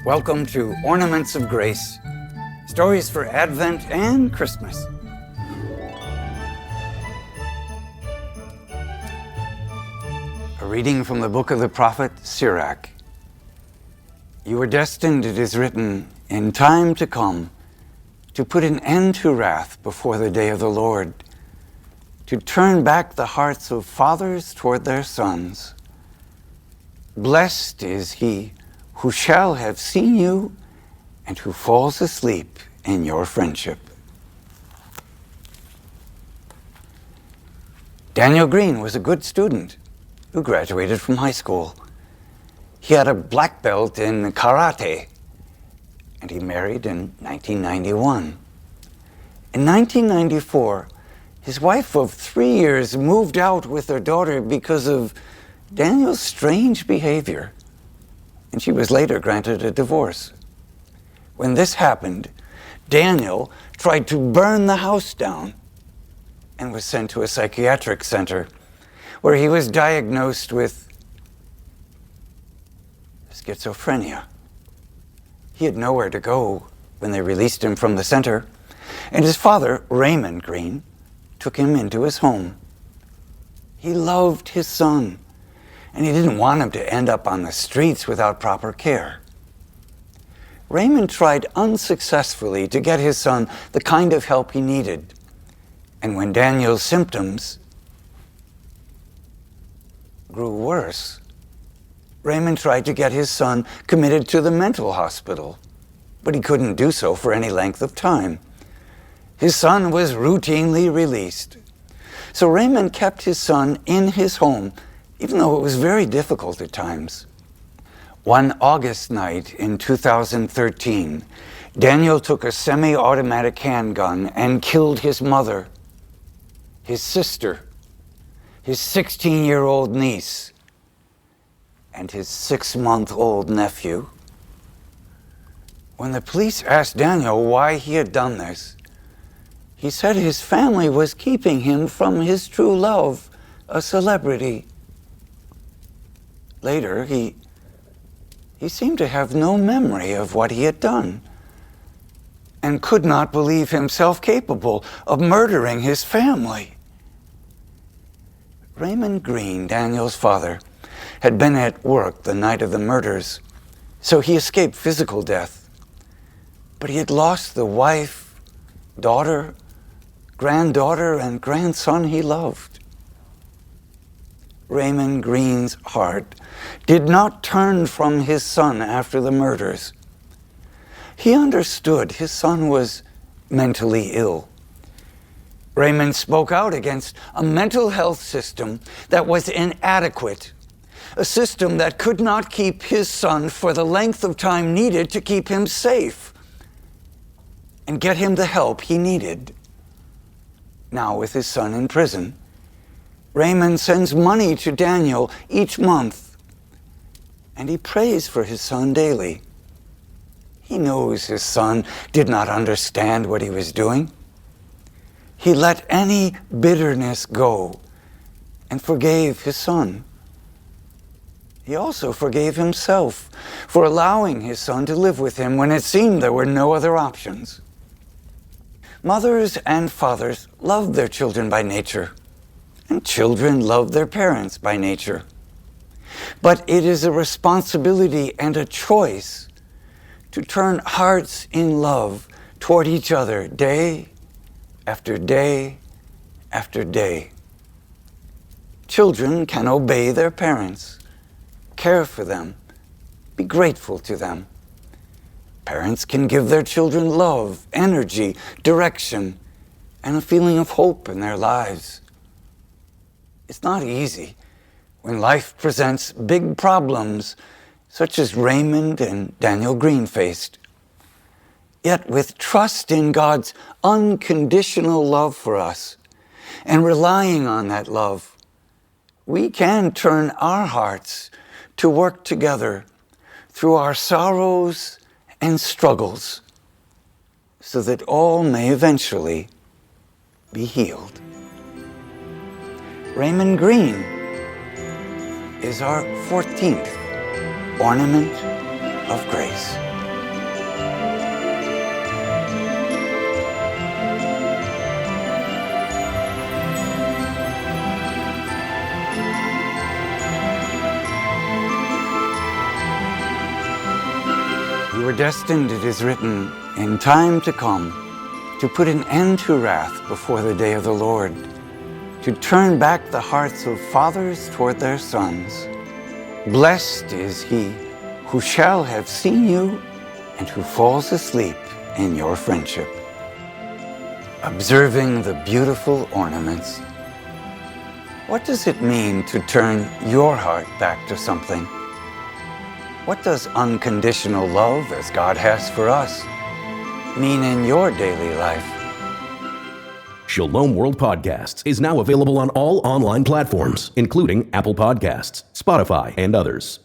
Welcome to Ornaments of Grace, stories for Advent and Christmas. A reading from the book of the prophet Sirach. You were destined, it is written, in time to come, to put an end to wrath before the day of the Lord, to turn back the hearts of fathers toward their sons. Blessed is he who shall have seen you and who falls asleep in your friendship. Daniel Green was a good student who graduated from high school. He had a black belt in karate, and he married in 1991. In 1994, his wife of 3 years moved out with their daughter because of Daniel's strange behavior, and she was later granted a divorce. When this happened, Daniel tried to burn the house down and was sent to a psychiatric center where he was diagnosed with schizophrenia. He had nowhere to go when they released him from the center, and his father, Raymond Green, took him into his home. He loved his son, and he didn't want him to end up on the streets without proper care. Raymond tried unsuccessfully to get his son the kind of help he needed, and when Daniel's symptoms grew worse, Raymond tried to get his son committed to the mental hospital, but he couldn't do so for any length of time. His son was routinely released. So Raymond kept his son in his home, even though it was very difficult at times. One August night in 2013, Daniel took a semi-automatic handgun and killed his mother, his sister, his 16-year-old niece, and his 6-month-old nephew. When the police asked Daniel why he had done this, he said his family was keeping him from his true love, a celebrity. Later, he seemed to have no memory of what he had done and could not believe himself capable of murdering his family. Raymond Green, Daniel's father, had been at work the night of the murders, so he escaped physical death. But he had lost the wife, daughter, granddaughter, and grandson he loved. Raymond Green's heart did not turn from his son after the murders. He understood his son was mentally ill. Raymond spoke out against a mental health system that was inadequate, a system that could not keep his son for the length of time needed to keep him safe and get him the help he needed. Now, with his son in prison, Raymond sends money to Daniel each month, and he prays for his son daily. He knows his son did not understand what he was doing. He let any bitterness go and forgave his son. He also forgave himself for allowing his son to live with him when it seemed there were no other options. Mothers and fathers love their children by nature, and children love their parents by nature. But it is a responsibility and a choice to turn hearts in love toward each other day after day after day. Children can obey their parents, care for them, be grateful to them. Parents can give their children love, energy, direction, and a feeling of hope in their lives. It's not easy when life presents big problems such as Raymond and Daniel Green faced. Yet with trust in God's unconditional love for us and relying on that love, we can turn our hearts to work together through our sorrows and struggles so that all may eventually be healed. Raymond Green is our 14th ornament of grace. You are destined, it is written, in time to come, to put an end to wrath before the day of the Lord, to turn back the hearts of fathers toward their sons. Blessed is he who shall have seen you and who falls asleep in your friendship. Observing the beautiful ornaments. What does it mean to turn your heart back to something? What does unconditional love, as God has for us, mean in your daily life? Shalom World Podcasts is now available on all online platforms, including Apple Podcasts, Spotify, and others.